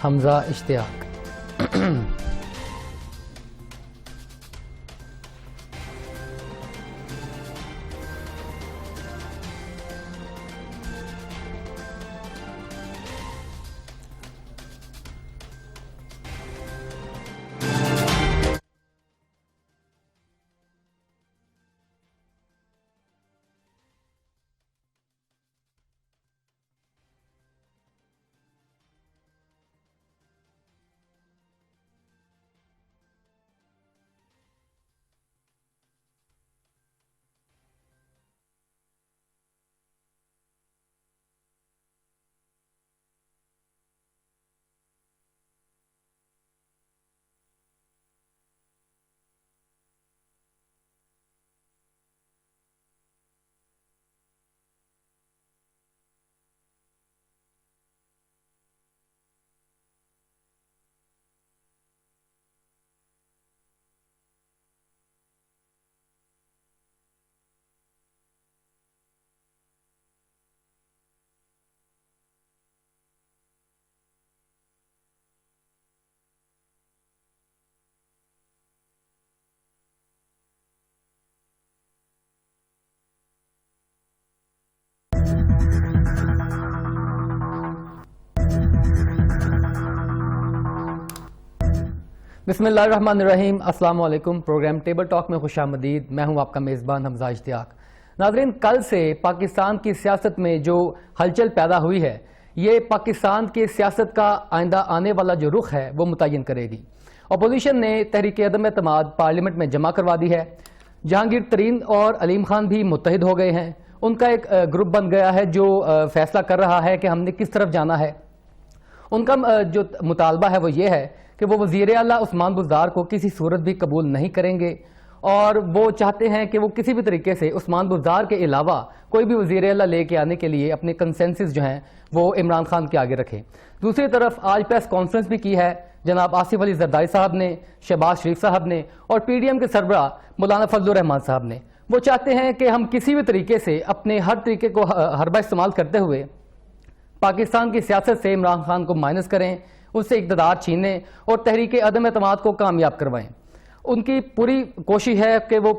حمزہ اشتیاق۔ بسم اللہ الرحمن الرحیم، السلام علیکم۔ پروگرام ٹیبل ٹاک میں خوش آمدید۔ میں ہوں آپ کا میزبان حمزہ اشتیاق۔ ناظرین، کل سے پاکستان کی سیاست میں جو ہلچل پیدا ہوئی ہے، یہ پاکستان کی سیاست کا آئندہ آنے والا جو رخ ہے وہ متعین کرے گی۔ اپوزیشن نے تحریک عدم اعتماد پارلیمنٹ میں جمع کروا دی ہے۔ جہانگیر ترین اور علیم خان بھی متحد ہو گئے ہیں۔ ان کا ایک گروپ بن گیا ہے جو فیصلہ کر رہا ہے کہ ہم نے کس طرف جانا ہے۔ ان کا جو مطالبہ ہے وہ یہ ہے کہ وہ وزیر اعلیٰ عثمان بزدار کو کسی صورت بھی قبول نہیں کریں گے، اور وہ چاہتے ہیں کہ وہ کسی بھی طریقے سے عثمان بزدار کے علاوہ کوئی بھی وزیر اعلیٰ لے کے آنے کے لیے اپنے کنسنسس جو ہیں وہ عمران خان کے آگے رکھیں۔ دوسری طرف آج پریس کانفرنس بھی کی ہے جناب آصف علی زرداری صاحب نے، شہباز شریف صاحب نے اور پی ڈی ایم کے سربراہ مولانا فضل الرحمان صاحب نے۔ وہ چاہتے ہیں کہ ہم کسی بھی طریقے سے اپنے ہر طریقے کو حربہ استعمال کرتے ہوئے پاکستان کی سیاست سے عمران خان کو مائنس کریں، اس سے اقتدار چھینیں اور تحریک عدم اعتماد کو کامیاب کروائیں۔ ان کی پوری کوشش ہے کہ وہ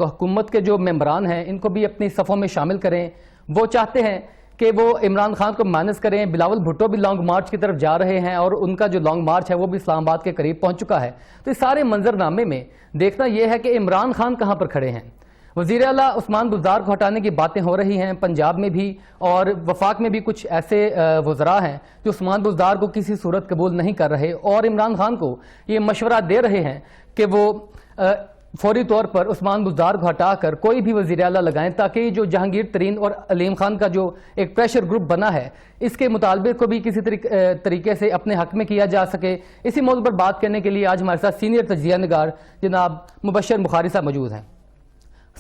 حکومت کے جو ممبران ہیں ان کو بھی اپنی صفوں میں شامل کریں۔ وہ چاہتے ہیں کہ وہ عمران خان کو مائنس کریں۔ بلاول بھٹو بھی لانگ مارچ کی طرف جا رہے ہیں اور ان کا جو لانگ مارچ ہے وہ بھی اسلام آباد کے قریب پہنچ چکا ہے۔ تو اس سارے منظرنامے میں دیکھنا یہ ہے کہ عمران خان کہاں پر کھڑے ہیں۔ وزیر اعلیٰ عثمان بزدار کو ہٹانے کی باتیں ہو رہی ہیں پنجاب میں بھی، اور وفاق میں بھی کچھ ایسے وزراء ہیں جو عثمان بزدار کو کسی صورت قبول نہیں کر رہے اور عمران خان کو یہ مشورہ دے رہے ہیں کہ وہ فوری طور پر عثمان بزدار کو ہٹا کر کوئی بھی وزیر اعلیٰ لگائیں، تاکہ جو جہانگیر ترین اور علیم خان کا جو ایک پریشر گروپ بنا ہے اس کے مطالبے کو بھی کسی طریقے سے اپنے حق میں کیا جا سکے۔ اسی موضوع پر بات کرنے کے لیے آج ہمارے ساتھ سینئر تجزیہ نگار جناب مبشر بخاری صاحب موجود ہیں۔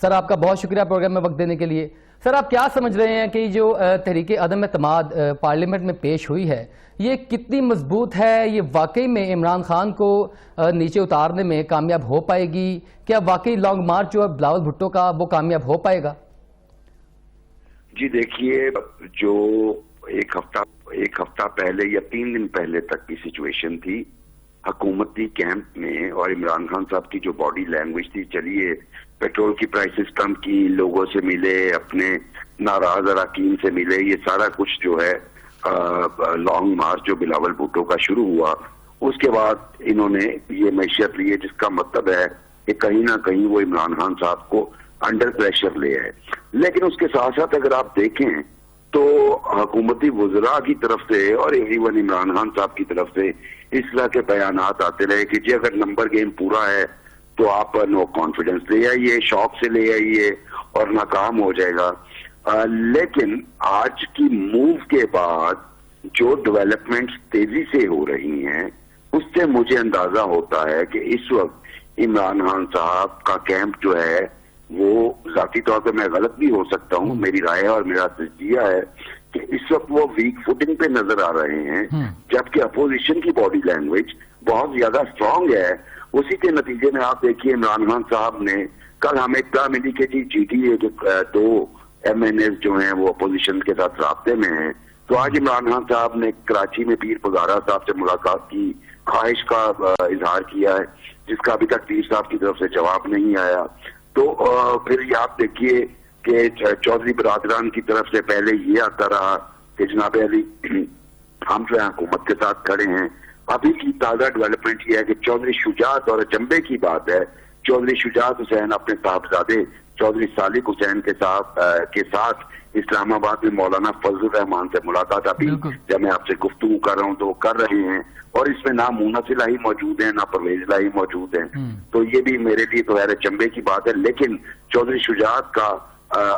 سر، آپ کا بہت شکریہ پروگرام میں وقت دینے کے لیے۔ سر، آپ کیا سمجھ رہے ہیں کہ جو تحریک عدم اعتماد پارلیمنٹ میں پیش ہوئی ہے یہ کتنی مضبوط ہے؟ یہ واقعی میں عمران خان کو نیچے اتارنے میں کامیاب ہو پائے گی؟ کیا واقعی لانگ مارچ جو ہے بلاول بھٹو کا وہ کامیاب ہو پائے گا؟ جی دیکھیے، جو ایک ہفتہ پہلے یا 3 دن پہلے تک کی سچویشن تھی حکومتی کیمپ میں، اور عمران خان صاحب کی جو باڈی لینگویج تھی، چلیے پیٹرول کی پرائسز کم کی، لوگوں سے ملے، اپنے ناراض اراکین سے ملے، یہ سارا کچھ جو ہے لانگ مارچ جو بلاول بھٹو کا شروع ہوا، اس کے بعد انہوں نے یہ معیشت لی ہے جس کا مطلب ہے کہ کہیں نہ کہیں وہ عمران خان صاحب کو انڈر پریشر لے آئے۔ لیکن اس کے ساتھ ساتھ اگر آپ دیکھیں تو حکومتی وزراء کی طرف سے اور ایون عمران خان صاحب کی طرف سے اس طرح کے بیانات آتے رہے کہ جی اگر نمبر گیم پورا ہے تو آپ نو کانفیڈنس لے آئیے، شوق سے لے آئیے اور ناکام ہو جائے گا۔ لیکن آج کی موو کے بعد جو ڈیولپمنٹس تیزی سے ہو رہی ہیں اس سے مجھے اندازہ ہوتا ہے کہ اس وقت عمران خان صاحب کا کیمپ جو ہے وہ ذاتی طور پہ میں غلط بھی ہو سکتا ہوں، میری رائے اور میرا تجزیہ ہے کہ اس وقت وہ ویک فوٹنگ پہ نظر آ رہے ہیں، جبکہ اپوزیشن کی باڈی لینگویج بہت زیادہ اسٹرانگ ہے۔ اسی کے نتیجے میں آپ دیکھیے عمران خان صاحب نے کل ہمیں اطلاع ملی کہ جی ٹی اے کے 2 MNAs جو ہیں وہ اپوزیشن کے ساتھ رابطے میں ہیں، تو تو آج عمران خان صاحب نے کراچی میں پیر پگارا صاحب سے ملاقات کی خواہش کا اظہار کیا ہے جس کا ابھی تک پیر صاحب کی طرف سے جواب نہیں آیا. تو پھر یہ آپ دیکھیے کہ چودھری برادران کی طرف سے پہلے یہ آتا رہا کہ جناب علی ہم جو ہے حکومت کے ساتھ کھڑے ہیں. ابھی کی تازہ ڈیولپمنٹ یہ ہے کہ چودھری شجاعت اور اچنبے کی بات ہے چودھری شجاعت حسین اپنے صاحبزادے چودھری صالح حسین کے ساتھ اسلام آباد میں مولانا فضل الرحمان سے ملاقات ابھی جب میں آپ سے گفتگو کر رہا ہوں تو وہ کر رہے ہیں اور اس میں نہ مونس الہی موجود ہیں نہ پرویز الہی موجود ہیں. تو یہ بھی میرے لیے تو غیر چمبے کی بات ہے. لیکن چودھری شجاعت کا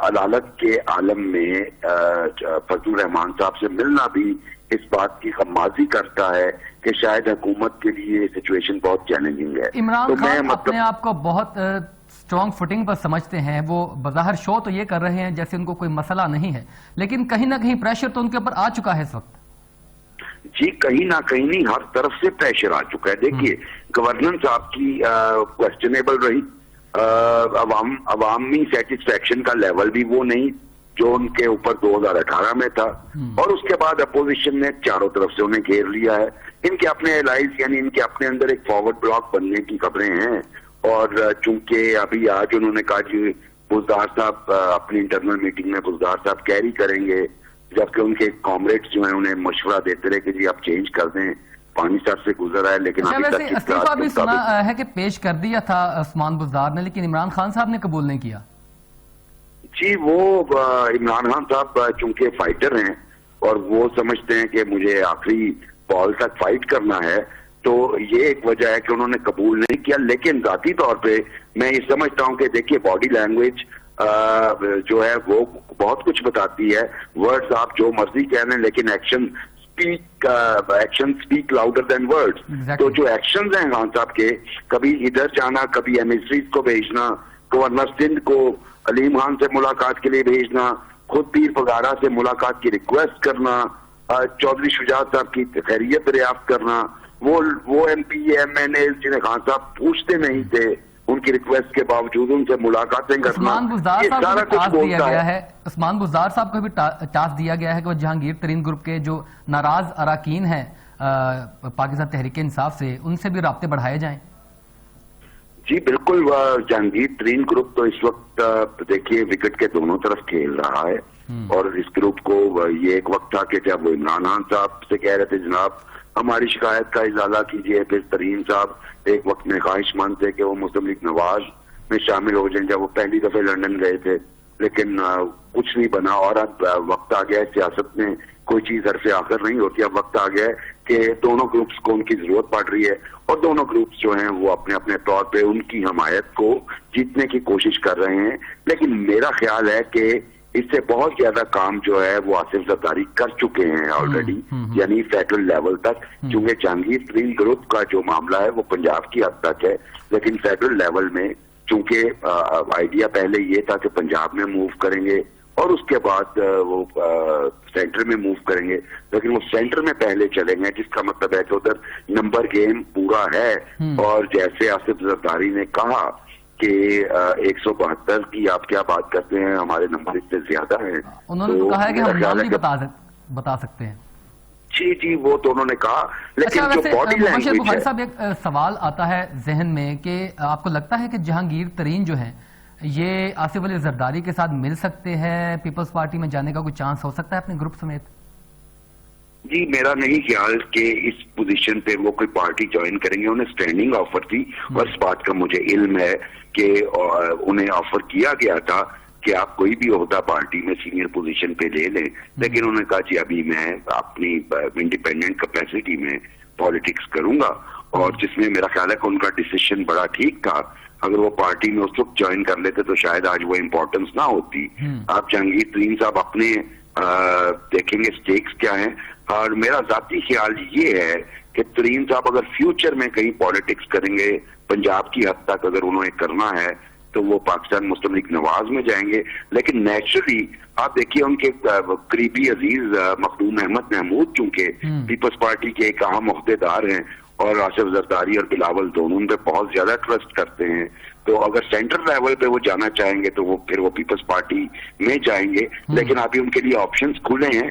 عدالت کے عالم میں فضل الرحمان صاحب سے ملنا بھی اس بات کی خمازی کرتا ہے کہ شاید حکومت کے لیے سچویشن بہت چیلنجنگ ہے. عمران خان اپنے آپ کو بہت اسٹرانگ فوٹنگ پر سمجھتے ہیں. وہ بظاہر شو تو یہ کر رہے ہیں جیسے ان کو کوئی مسئلہ نہیں ہے لیکن کہیں نہ کہیں پریشر تو ان کے اوپر آ چکا ہے اس وقت. جی کہیں نہ کہیں نہیں ہر طرف سے پریشر آ چکا ہے. دیکھیے گورننس آپ کی کوسچنیبل رہی. عوامی سیٹسفیکشن کا لیول بھی وہ نہیں جو ان کے اوپر 2018 میں تھا اور اس کے بعد اپوزیشن نے چاروں طرف سے انہیں گھیر لیا ہے. ان کے اپنے الائز یعنی ان کے اپنے اندر ایک فارورڈ بلاک بننے کی خبریں ہیں اور چونکہ ابھی آج انہوں نے کہا جی بزدار صاحب اپنی انٹرنل میٹنگ میں بزدار صاحب کیری کریں گے جبکہ ان کے کامریڈز جو ہیں انہیں مشورہ دیتے رہے کہ جی آپ چینج کر دیں پانی سر سے گزر آئے. لیکن استعفیٰ بھی سنا ہے کہ پیش کر دیا تھا عثمان بزدار نے لیکن عمران خان صاحب نے قبول نہیں کیا. جی وہ عمران خان صاحب چونکہ فائٹر ہیں اور وہ سمجھتے ہیں کہ مجھے آخری بال تک فائٹ کرنا ہے تو یہ ایک وجہ ہے کہ انہوں نے قبول نہیں کیا. لیکن ذاتی طور پہ میں یہ سمجھتا ہوں کہ دیکھیے باڈی لینگویج جو ہے وہ بہت کچھ بتاتی ہے. ورڈز آپ جو مرضی کہہ لیں لیکن action speak louder than words. تو جو ایکشنز ہیں خان صاحب کے کبھی ادھر جانا کبھی ایمسریز کو بھیجنا گورنر سندھ کو علیم خان سے ملاقات کے لیے بھیجنا خود پیر پگارا سے ملاقات کی ریکویسٹ کرنا چودھری شجاعت صاحب کی خیریت دریافت کرنا وہ ایم پی ایم این اے جنہیں خان صاحب پوچھتے نہیں تھے ان کی ریکویسٹ کے باوجود ان سے ملاقاتیں کرنا یہ سارا کچھ بولتا ہے. عثمان بزدار صاحب کو بھی ٹاسک دیا گیا ہے کہ وہ جہانگیر ترین گروپ کے جو ناراض اراکین ہیں پاکستان تحریک انصاف سے ان سے بھی رابطے بڑھائے جائیں. جی بالکل. جہانگیر ترین گروپ تو اس وقت دیکھیے وکٹ کے دونوں طرف کھیل رہا ہے اور اس گروپ کو یہ ایک وقت تھا کہ جب وہ عمران خان صاحب سے کہہ رہے تھے جناب ہماری شکایت کا ازالہ کیجیے. پھر ترین صاحب ایک وقت میں خواہش مند تھے کہ وہ مسلم لیگ نواز میں شامل ہو جائیں جب وہ پہلی دفعہ لندن گئے تھے لیکن کچھ نہیں بنا. اور اب وقت آ گیا ہے سیاست میں کوئی چیز حرف آخر نہیں ہوتی. اب وقت آ گیا ہے کہ دونوں گروپس کو ان کی ضرورت پڑ رہی ہے اور دونوں گروپس جو ہیں وہ اپنے اپنے طور پہ ان کی حمایت کو جیتنے کی کوشش کر رہے ہیں. لیکن میرا خیال ہے کہ اس سے بہت زیادہ کام جو ہے وہ آصف زرداری کر چکے ہیں آلریڈی یعنی فیڈرل لیول تک. چونکہ جہانگیر ترین گروپ کا جو معاملہ ہے وہ پنجاب کی حد تک ہے لیکن فیڈرل لیول میں چونکہ آئیڈیا پہلے یہ تھا کہ پنجاب میں موو کریں گے اور اس کے بعد وہ سینٹر میں موو کریں گے لیکن وہ سینٹر میں پہلے چلیں گے جس کا مطلب ہے کہ ادھر نمبر گیم پورا ہے. اور جیسے آصف زرداری نے کہا کہ 172 کی آپ کیا بات کرتے ہیں ہمارے نمبر اس سے زیادہ ہیں. انہوں نے تو کہا ہے کہ ہم نام نہیں بتا سکتے ہیں. جی وہ تو انہوں نے کہا لیکن جو باڈی لینگویج ہے. صاحب ایک سوال آتا ہے ذہن میں کہ آپ کو لگتا ہے کہ جہانگیر ترین جو ہیں یہ آصف علی زرداری کے ساتھ مل سکتے ہیں پیپلز پارٹی میں جانے کا کوئی چانس ہو سکتا ہے اپنے گروپ سمیت؟ جی میرا نہیں خیال کہ اس پوزیشن پہ وہ کوئی پارٹی جوائن کریں گے. انہیں سٹینڈنگ آفر تھی اور اس بات کا مجھے علم ہے کہ انہیں آفر کیا گیا تھا کہ آپ کوئی بھی عہدہ پارٹی میں سینئر پوزیشن پہ لے لیں لیکن انہوں نے کہا جی ابھی میں اپنی انڈیپینڈنٹ کیپیسٹی میں پالیٹکس کروں گا اور جس میں میرا خیال ہے کہ ان کا ڈیسیشن بڑا ٹھیک تھا. اگر وہ پارٹی میں اس وقت جوائن کر لیتے تو شاید آج وہ امپورٹنس نہ ہوتی. آپ جہانگیر ترین صاحب اپنے دیکھیں گے سٹیکس کیا ہیں اور میرا ذاتی خیال یہ ہے کہ ترین صاحب اگر فیوچر میں کہیں پالیٹکس کریں گے پنجاب کی حد تک اگر انہوں نے کرنا ہے تو وہ پاکستان مسلم لیگ نواز میں جائیں گے. لیکن نیچرلی آپ دیکھیے ان کے قریبی عزیز مخدوم احمد محمود چونکہ پیپلز پارٹی کے ایک اہم عہدیدار ہیں اور آصف زرداری اور بلاول دونوں ان پہ بہت زیادہ ٹرسٹ کرتے ہیں تو اگر سینٹر لیول پہ وہ جانا چاہیں گے تو وہ پھر وہ پیپلز پارٹی میں جائیں گے. لیکن ابھی ان کے لیے آپشنز کھلے ہیں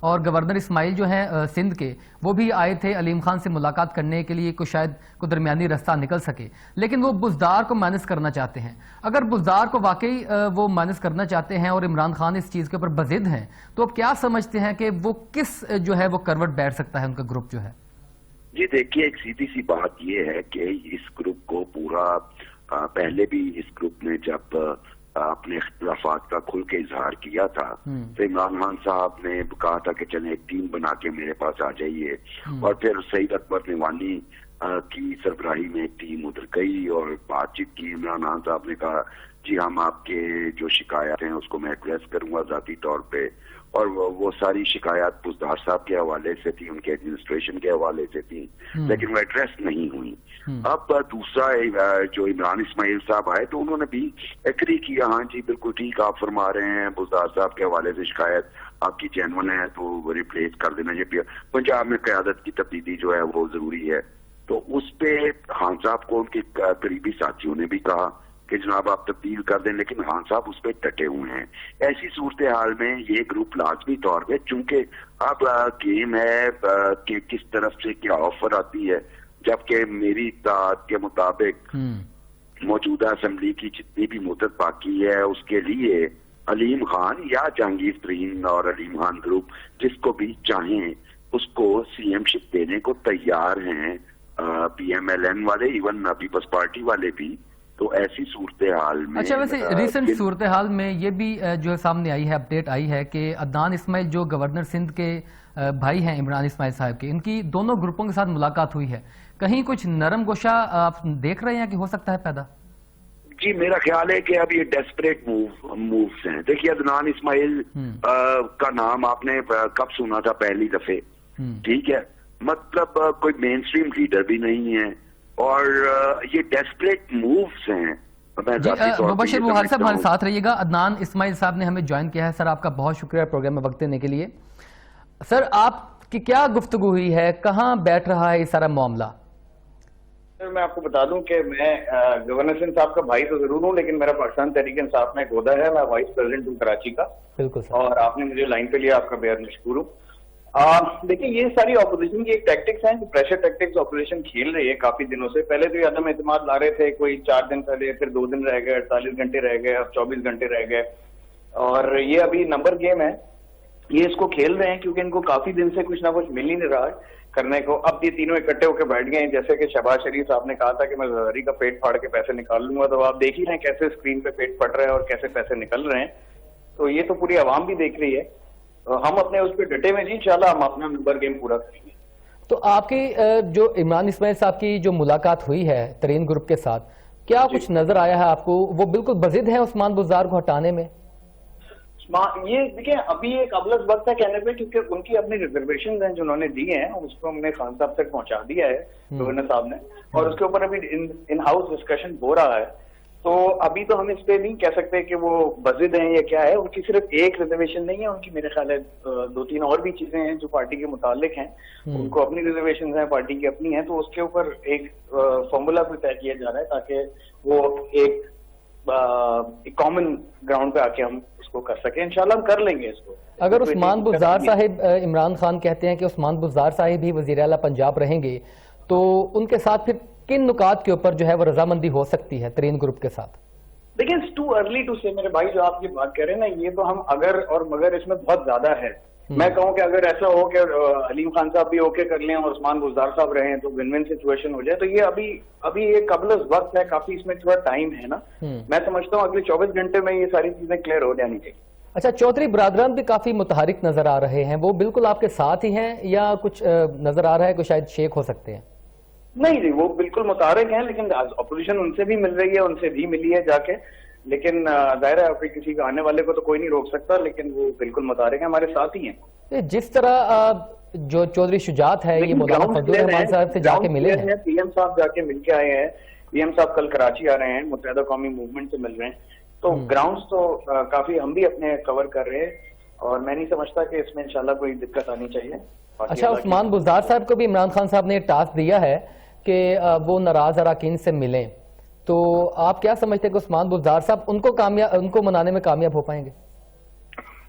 اور گورنر اسماعیل جو ہیں سندھ کے وہ بھی آئے تھے علیم خان سے ملاقات کرنے کے لیے شاید کوئی درمیانی رستہ نکل سکے، لیکن وہ بزدار کو مائنس کرنا چاہتے ہیں۔ اگر بزدار کو واقعی وہ مائنس کرنا چاہتے ہیں اور عمران خان اس چیز کے اوپر بضد ہیں تو اب کیا سمجھتے ہیں کہ وہ کس جو ہے وہ کروٹ بیٹھ سکتا ہے ان کا گروپ جو ہے؟ جی دیکھیے، ایک سیدھی سی بات یہ ہے کہ اس گروپ کو پورا پہلے بھی اس گروپ نے جب اپنے اختلافات کا کھل کے اظہار کیا تھا تو عمران خان صاحب نے کہا تھا کہ چلیں ایک ٹیم بنا کے میرے پاس آ جائیے، اور پھر سعید اکبر نعمانی کی سربراہی میں ایک ٹیم ادھر گئی اور بات چیت کی۔ عمران خان صاحب نے کہا جی ہم آپ کے جو شکایات ہیں اس کو میں ایڈریس کروں گا ذاتی طور پہ، اور وہ ساری شکایات بزدار صاحب کے حوالے سے تھی، ان کے ایڈمنسٹریشن کے حوالے سے تھی، لیکن وہ ایڈریس نہیں ہوئی۔ اب دوسرا جو عمران اسماعیل صاحب آئے تو انہوں نے بھی ایگری کیا، ہاں جی بالکل ٹھیک آپ فرما رہے ہیں، بزدار صاحب کے حوالے سے شکایت آپ کی جینون ہے تو وہ ریپلیس کر دینا، یہ پنجاب میں قیادت کی تبدیلی جو ہے وہ ضروری ہے۔ تو اس پہ خان صاحب کو ان کے قریبی ساتھیوں نے بھی کہا کہ جناب آپ تبدیل کر دیں، لیکن خان صاحب اس پہ ڈٹے ہوئے ہیں۔ ایسی صورتحال میں یہ گروپ لازمی طور پہ، چونکہ اب گیم ہے کہ کس طرف سے کیا آفر آتی ہے، جبکہ میری اطلاعات کے مطابق موجودہ اسمبلی کی جتنی بھی مدت باقی ہے اس کے لیے علیم خان یا جہانگیر ترین اور علیم خان گروپ جس کو بھی چاہیں اس کو سی ایم شپ دینے کو تیار ہیں، پی ایم ایل این والے، ایون پیپلز پارٹی والے بھی۔ تو ایسی صورتحال میں اچھا، ویسے ریسنٹ صورتحال میں یہ بھی جو سامنے آئی ہے، اپڈیٹ آئی ہے کہ عدنان اسماعیل جو گورنر سندھ کے بھائی ہیں عمران اسماعیل صاحب کے، ان کی دونوں گروپوں کے ساتھ ملاقات ہوئی ہے، کہیں کچھ نرم گوشہ آپ دیکھ رہے ہیں کہ ہو سکتا ہے پیدا؟ جی میرا خیال ہے کہ اب یہ ڈیسپریٹ مووز ہیں۔ دیکھیے عدنان اسماعیل کا نام آپ نے کب سنا تھا پہلی دفعہ؟ ٹھیک ہے، مطلب کوئی مین سٹریم لیڈر بھی نہیں ہے، اور یہ ڈیسپریٹ مووز ہیں۔ مبشر بوہاری صاحب ہمارے ساتھ رہیے گا۔ عدنان اسماعیل صاحب نے ہمیں جوائن کیا ہے۔ سر آپ کا بہت شکریہ پروگرام میں وقت دینے کے لیے۔ سر آپ کی کیا گفتگو ہوئی ہے، کہاں بیٹھ رہا ہے یہ سارا معاملہ؟ سر میں آپ کو بتا دوں کہ میں گورنر سندھ صاحب کا بھائی تو ضرور ہوں، لیکن میرا پاکستان تحریک انصاف میں ایک عہدہ ہے، میں وائس پریزیڈنٹ ہوں کراچی کا۔ بالکل سر، اور آپ نے مجھے لائن پہ لیا، آپ کا بےحد مشکور ہوں۔ دیکھیں یہ ساری اپوزیشن کی ایک ٹیکٹکس ہیں، پریشر ٹیکٹکس اپوزیشن کھیل رہی ہے کافی دنوں سے۔ پہلے تو یہ عدم اعتماد لا رہے تھے، کوئی 4 دن پہلے، پھر 2 دن رہ گئے، 48 گھنٹے رہ گئے، اب 24 گھنٹے رہ گئے، اور یہ ابھی نمبر گیم ہے۔ یہ اس کو کھیل رہے ہیں کیونکہ ان کو کافی دن سے کچھ نہ کچھ مل ہی نہیں رہا کرنے کو۔ اب یہ تینوں اکٹھے ہو کے بیٹھ گئے ہیں، جیسے کہ شہباز شریف صاحب نے کہا تھا کہ میں زرداری کا پیٹ پھاڑ کے پیسے نکال لوں گا، تو آپ دیکھ ہی رہے ہیں کیسے اسکرین پہ پیٹ پھٹ رہا ہے اور کیسے پیسے نکل رہے ہیں۔ تو یہ تو پوری عوام بھی دیکھ رہی ہے، ہم اپنے اس پہ ڈٹے میں جی، انشاءاللہ ہم اپنا نمبر گیم پورا کریں گے۔ تو آپ کی جو عمران اسماعیل صاحب کی جو ملاقات ہوئی ہے ترین گروپ کے ساتھ، کیا کچھ نظر آیا ہے آپ کو؟ وہ بالکل بضد ہیں عثمان بزدار کو ہٹانے میں؟ یہ دیکھیں ابھی ایک ابلس وقت ہے کہنے پہ، کیونکہ ان کی اپنی ریزرویشن ہیں جو انہوں نے دی ہیں، اس کو ہم نے خان صاحب تک پہنچا دیا ہے گورنر صاحب نے، اور اس کے اوپر ابھی ان ہاؤس ڈسکشن ہو رہا ہے۔ تو ابھی تو ہم اس پہ نہیں کہہ سکتے کہ وہ بضد ہیں یا کیا ہے۔ ان کی صرف ایک ریزرویشن نہیں ہے، ان کی میرے خیال ہے 2-3 اور بھی چیزیں ہیں جو پارٹی کے متعلق ہیں، ان کو اپنی ریزرویشن ہیں، پارٹی کی اپنی ہیں، تو اس کے اوپر ایک فارمولا بھی طے کیا جا رہا ہے تاکہ وہ ایک کامن گراؤنڈ پہ آ کے ہم اس کو کر سکیں۔ انشاءاللہ ہم کر لیں گے اس کو۔ اگر عثمان بزدار صاحب، عمران خان کہتے ہیں کہ عثمان بزدار صاحب ہی وزیر اعلیٰ پنجاب رہیں گے، تو ان کے ساتھ پھر کن نکات کے اوپر جو ہے وہ رضامندی ہو سکتی ہے ترین گروپ کے ساتھ؟ دیکھیں اٹس ٹو ارلی ٹو سے، میرے بھائی جو آپ یہ بات کہہ رہے ہیں نا، یہ تو ہم اگر اور مگر اس میں بہت زیادہ ہے۔ میں کہوں کہ اگر ایسا ہو کہ علیم خان صاحب بھی اوکے کر لیں اور عثمان بزدار صاحب رہیں تو ون ون سچویشن ہو جائے، تو یہ ابھی ایک قبل وقت ہے، کافی اس میں تھوڑا ٹائم ہے نا۔ میں سمجھتا ہوں اگلے 24 گھنٹے میں یہ ساری چیزیں کلیئر ہو جانی چاہیے۔ اچھا، چودھری برادران بھی کافی متحرک نظر آ رہے ہیں، وہ بالکل آپ کے ساتھ ہی ہیں یا کچھ نظر آ رہا ہے کہ شاید شیک ہو سکتے ہیں؟ نہیں جی، وہ بالکل متحرک ہیں، لیکن اپوزیشن ان سے بھی مل رہی ہے، ان سے بھی ملی ہے جا کے، لیکن ظاہر ہے کسی کا آنے والے کو تو کوئی نہیں روک سکتا، لیکن وہ بالکل متحرک ہیں، ہمارے ساتھ ہی ہیں۔ جس طرح جو چودھری شجاعت ہے، یہ مولانا فضل الرحمان صاحب سے جا کے ملے ہیں، پی ایم صاحب جا کے مل کے آئے ہیں، پی ایم صاحب کل کراچی آ رہے ہیں، متحدہ قومی موومنٹ سے مل رہے ہیں، تو گراؤنڈز تو کافی ہم بھی اپنے کور کر رہے ہیں، اور میں نہیں سمجھتا کہ اس میں انشاءاللہ کوئی دقت آنی چاہیے۔ اچھا، عثمان بزدار صاحب کو بھی عمران خان صاحب نے ٹاسک دیا ہے کہ وہ ناراض اراکین سے ملیں، تو آپ کیا سمجھتے ہیں کہ عثمان بزدار صاحب ان کو منانے میں کامیاب ہو پائیں گے؟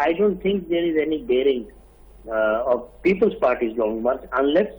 I don't think there is any bearing of People's Party's long march unless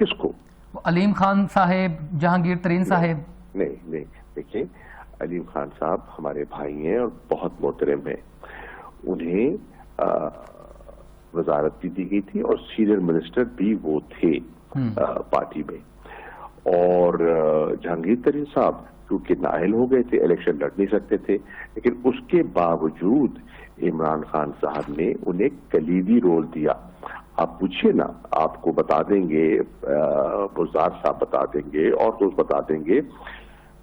کس کو؟ علیم خان صاحب, جہانگیر ترین صاحب. نہیں دیکھیں, علیم خان صاحب ہمارے بھائی ہیں اور بہت محترم ہیں. انہیں وزارت بھی دی گئی تھی اور سینئر منسٹر بھی وہ تھے پارٹی میں. اور جہانگیر ترین صاحب کیونکہ نااہل ہو گئے تھے, الیکشن لڑ نہیں سکتے تھے, لیکن اس کے باوجود عمران خان صاحب نے انہیں کلیدی رول دیا. آپ پوچھئے نا, آپ کو بتا دیں گے, بزدار صاحب بتا دیں گے اور دوست بتا دیں گے,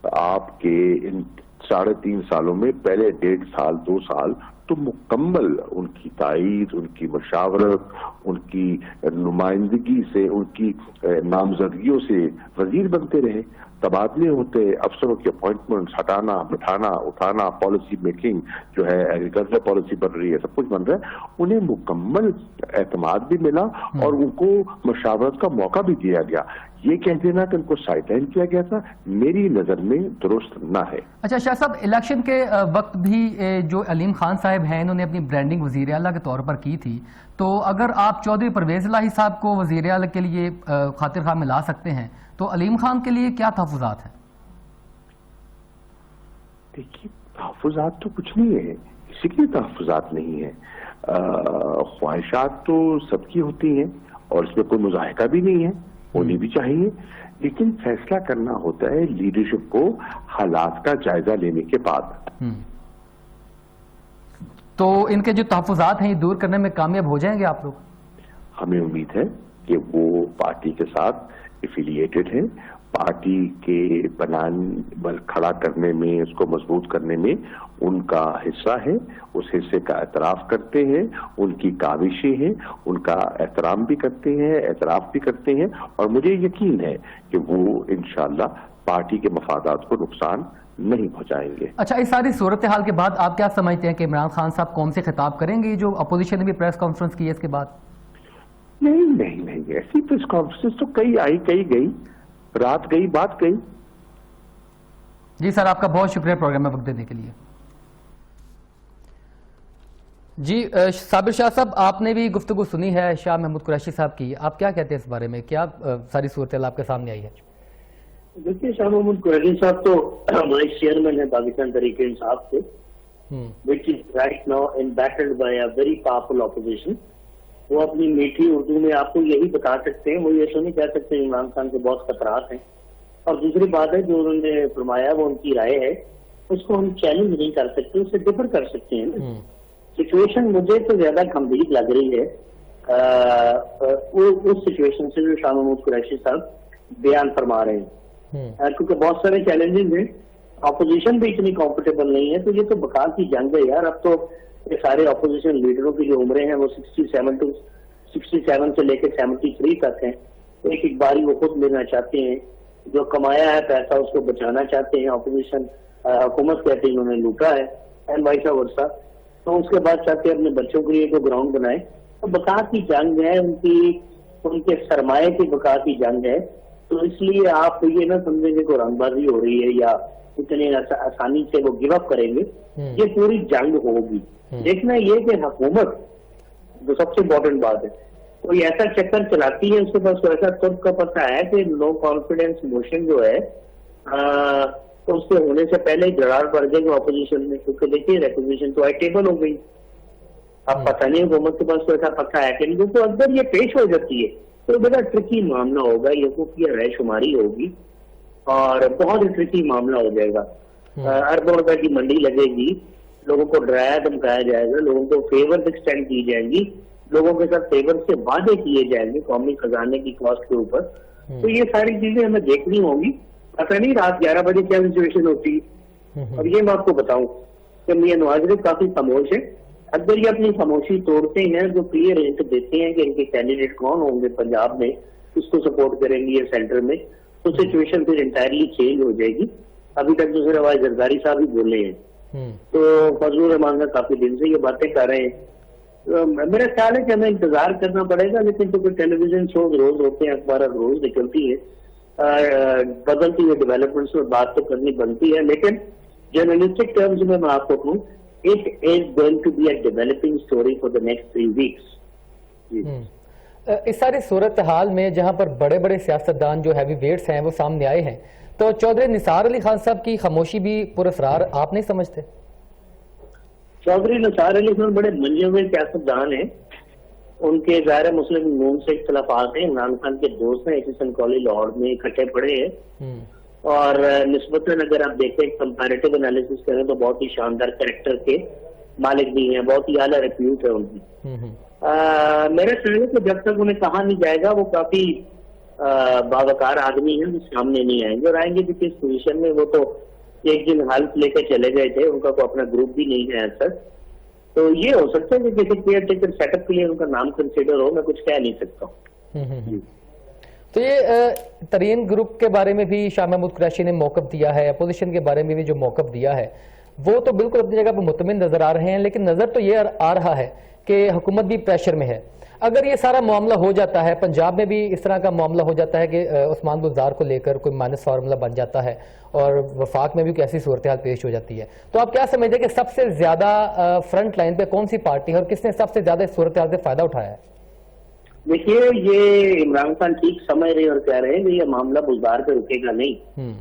آپ کے ان 3.5 سالوں میں پہلے 1.5 سال 2 سال تو مکمل ان کی تائید, ان کی مشاورت, ان کی نمائندگی سے, ان کی نامزدگیوں سے وزیر بنتے رہے. تبادلے ہوتے, افسروں کی اپوائنٹمنٹس, ہٹانا بٹھانا اٹھانا, پالیسی میکنگ جو ہے, ایگریکلچر پالیسی بن رہی ہے, سب کچھ بن رہا ہے. انہیں مکمل اعتماد بھی ملا اور ان کو مشاورت کا موقع بھی دیا گیا. یہ کہہ دینا کہ ان کو سائڈ لائن کیا گیا تھا, میری نظر میں درست نہ ہے. اچھا شاہ صاحب, الیکشن کے وقت بھی جو علیم خان صاحب ہیں انہوں نے اپنی برانڈنگ وزیر اعلیٰ کے طور پر کی تھی, تو اگر آپ چودھری پرویز الہی صاحب کو وزیر اعلیٰ کے لیے خاطر خواہ میں لا سکتے ہیں تو علیم خان کے لیے کیا تحفظات ہیں؟ دیکھیے, تحفظات تو کچھ نہیں ہے, کسی کے تحفظات نہیں ہے. خواہشات تو سب کی ہوتی ہیں اور اس میں کوئی مضاحکہ بھی نہیں ہے, ہونی بھی چاہیے, لیکن فیصلہ کرنا ہوتا ہے لیڈرشپ کو حالات کا جائزہ لینے کے بعد. تو ان کے جو تحفظات ہیں یہ دور کرنے میں کامیاب ہو جائیں گے آپ لوگ؟ ہمیں امید ہے کہ وہ پارٹی کے ساتھ ایفیلیٹڈ ہیں, پارٹی کے کھڑا کرنے میں, اس کو مضبوط کرنے میں ان کا حصہ ہے, اس حصے کا اعتراف کرتے ہیں, ان کی کاوشیں ہیں, ان کا احترام بھی کرتے ہیں, اعتراف بھی کرتے ہیں, اور مجھے یقین ہے کہ وہ انشاءاللہ پارٹی کے مفادات کو نقصان نہیں پہنچائیں گے. اچھا, اس ساری صورتحال کے بعد آپ کیا سمجھتے ہیں کہ عمران خان صاحب قوم سے خطاب کریں گے؟ جو اپوزیشن نے بھی پریس کانفرنس کی ہے اس کے بعد. نہیں, ایسی پریس کانفرنس تو کئی آئی کئی گئی, رات گئی بات گئی. جی سر, آپ کا بہت شکریہ پروگرام میں وقت دینے کے لیے. جی صابر شاہ صاحب, آپ نے بھی گفتگو سنی ہے شاہ محمود قریشی صاحب کی, آپ کیا کہتے ہیں اس بارے میں؟ کیا ساری صورتحال آپ کے سامنے آئی ہے؟ دیکھیے, شاہ محمود قریشی صاحب تو وائس چیئرمین ہے پاکستان تحریک انصاف سے, which is right now embattled by a very powerful opposition. وہ اپنی میٹھی اردو میں آپ کو یہی بتا سکتے ہیں, وہ یہ تو نہیں کہہ سکتے عمران خان کے بہت خطرات ہیں. اور دوسری بات ہے جو انہوں نے فرمایا وہ ان کی رائے ہے, اس کو ہم چیلنج نہیں کر سکتے, اس سے ڈفر کر سکتے ہیں. سچویشن مجھے تو زیادہ گمبھیر لگ رہی ہے اس سچویشن سے جو شاہ محمود قریشی صاحب بیان فرما رہے ہیں, کیونکہ بہت سارے چیلنجز ہیں, اپوزیشن بھی اتنی کمفرٹیبل نہیں ہے. تو یہ تو بقا کی جنگ ہے یار. اب تو یہ سارے اپوزیشن لیڈروں کی جو عمریں ہیں وہ 67 سے لے کے 73 تک ہیں. ایک باری وہ خود لینا چاہتے ہیں, جو کمایا ہے پیسہ اس کو بچانا چاہتے ہیں. اپوزیشن حکومت کہتے ہیں انہوں نے لوٹا ہے, اینڈ وائس ورسا. تو اس کے بعد چاہتے ہیں اپنے بچوں کے لیے کو گراؤنڈ بنائے. تو بقا کی جنگ ہے, ان کے سرمایہ کی بقا کی جنگ ہے. تو اس لیے آپ یہ نہ سمجھیں گے کہ رنگ بازی ہو رہی ہے یا اتنے آسانی سے وہ گیو اپ کریں گے. یہ پوری جنگ ہوگی. دیکھنا یہ کہ حکومت جو سب سے امپورٹنٹ بات ہے, کوئی ایسا چکر چلاتی ہے, اس کے پاس ایسا تب کا پتہ ہے کہ لو کانفیڈینس موشن جو ہے اس کے ہونے سے پہلے ہی دراڑ پڑ جائے گا اپوزیشن میں. کیونکہ دیکھیے اپوزیشن تو ٹیبل ہو گئی. اب پتہ نہیں حکومت کے پاس کوئی ایسا پتہ ہے کہ نہیں, تو اندر یہ پیش ہو جاتی ہے تو بڑا ٹرکی معاملہ ہوگا. یہ حقوقی رائے شماری ہوگی اور بہت ہی ٹرکی معاملہ ہو جائے گا. اربوں روپے کی منڈی لگے گی, لوگوں کو ڈرایا دھمکایا جائے گا, لوگوں کو فیور ایکسٹینڈ کی جائیں گی, لوگوں کے ساتھ فیور سے وعدے کیے جائیں گے قومی خزانے کی کاسٹ کے اوپر. تو یہ ساری چیزیں ہمیں دیکھنی ہوں گی. پتہ نہیں رات 11 بجے کیا سچویشن ہوتی ہے. اور یہ میں آپ کو بتاؤں کہ میاں نواز شریف کافی خاموش ہے. اگر یہ اپنی خاموشی توڑتے ہیں جو کلیئر ہنٹ دیتے ہیں کہ ان کے کینڈیڈیٹ کون ہوں گے پنجاب میں, اس کو سپورٹ کریں گے یا سینٹر میں, تو سچویشن پھر انٹائرلی چینج ہو جائے گی. ابھی تک تو صرف آج زرداری صاحب ہی بولے ہیں, تو فضل الرحمان کا کافی دن سے یہ باتیں کر رہے ہیں. میرا خیال ہے کہ ہمیں انتظار کرنا پڑے گا, لیکن کیونکہ ٹیلی ویژن شوز روز ہوتے ہیں, اخبارات روز نکلتی ہے, بدلتی ہوئی ڈیولپمنٹس میں بات تو کرنی بنتی ہے. لیکن جرنلسٹک ٹرمز میں آپ کو کہوں, it is going to be a developing story for the next 3 weeks. اس ساری صورتحال میں جہاں پر بڑے بڑے سیاستدان جو ہیوی ویٹس ہیں وہ سامنے آئے ہیں، تو چودھری نثار علی خان صاحب کی خاموشی بھی پراسرار آپ نہیں سمجھتے؟ چودھری نثار علی خان بڑے منجے ہوئے سیاستدان ہیں، ان کے ظاہر مسلم نون سے اختلافات ہیں، عمران خان کے دوست ہیں، ایچسن کالج لاہور میں اکٹھے پڑے ہیں، اور نسبتاً اگر آپ دیکھیں کمپیریٹیو انالیسس کریں تو بہت ہی شاندار کریکٹر کے مالک بھی ہیں، بہت ہی اعلیٰ ریپیوٹ ہے ان کی۔ میرا خیال ہے کہ جب تک انہیں کہا نہیں جائے گا وہ کافی باوقار آدمی ہیں، وہ سامنے نہیں آئیں گے، اور آئیں گے بھی کس پوزیشن میں، وہ تو ایک دن حلف لے کے چلے گئے تھے، ان کا کوئی اپنا گروپ بھی نہیں ہے اب تک، تو یہ ہو سکتا ہے کہ کسی کیئر ٹیکر سیٹ اپ کے لیے ان کا نام کنسیڈر ہو، میں کچھ کہہ نہیں سکتا ہوں۔ تو یہ ترین گروپ کے بارے میں بھی شاہ محمود قریشی نے موقف دیا ہے، اپوزیشن کے بارے میں بھی جو موقف دیا ہے وہ تو بالکل اپنی جگہ پہ مطمئن نظر آ رہے ہیں، لیکن نظر تو یہ آ رہا ہے کہ حکومت بھی پریشر میں ہے۔ اگر یہ سارا معاملہ ہو جاتا ہے، پنجاب میں بھی اس طرح کا معاملہ ہو جاتا ہے کہ عثمان گلزار کو لے کر کوئی مائنس فارمولہ بن جاتا ہے، اور وفاق میں بھی کوئی ایسی صورتحال پیش ہو جاتی ہے، تو آپ کیا سمجھتے ہیں کہ سب سے زیادہ فرنٹ لائن پہ کون سی پارٹی ہے اور کس نے سب سے زیادہ اس صورتحال سے فائدہ اٹھایا ہے؟ دیکھیے، یہ عمران خان ٹھیک سمجھ رہے ہیں اور کہہ رہے ہیں کہ یہ معاملہ بزدار پہ رکے گا نہیں،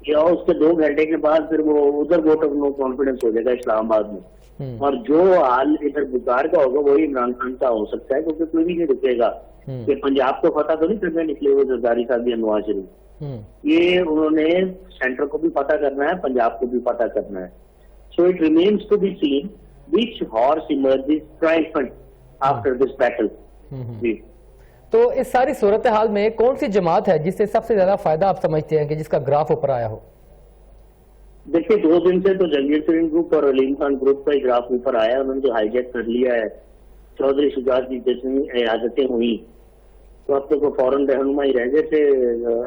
یا اس کے 2 گھنٹے کے بعد پھر وہ ادھر ووٹ آف نو کانفیڈنس ہو جائے گا اسلام آباد میں، اور جو حال ادھر بزدار کا ہوگا وہی عمران خان کا ہو سکتا ہے، کیونکہ کوئی بھی نہیں رکے گا کہ پنجاب کو فتح تو نہیں کرنے نکلے ہوئے زرداری صاحب یا نواز شریف، یہ انہوں نے سینٹر کو بھی فتح کرنا ہے، پنجاب کو بھی فتح کرنا ہے۔ So it remains to be seen which horse emerges triumphant after this battle۔ جی، تو اس ساری صورتحال میں کون سی جماعت ہے جس سے سب سے زیادہ فائدہ آپ سمجھتے ہیں کہ جس کا گراف اوپر آیا ہو؟ دیکھیے 2 دن سے تو جنگیر سرین گروپ اور علیم خان گروپ کا گراف اوپر آیا، انہوں نے جو ہائی جیک کر لیا ہے، چودھری شجاعت کی جتنی عیادتیں ہوئی تو اب تک وہ فوراً رہنما ہی رہ گئے تھے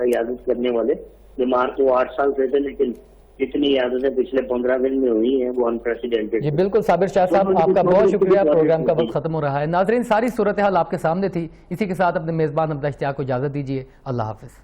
عیادت کرنے والے، بیمار تو 8 سال سے تھے، لیکن جتنی عیادتیں پچھلے 15 دن میں ہوئی ہیں وہ انپریسیڈنٹڈ۔ جی بالکل، صابر شاہ صاحب آپ کا بہت شکریہ، پروگرام کا وقت ختم ہو رہا ہے۔ ناظرین، ساری صورتحال آپ کے سامنے تھی، اسی کے ساتھ اپنے میزبان حمزہ اشتیاق کو اجازت دیجیے، اللہ حافظ۔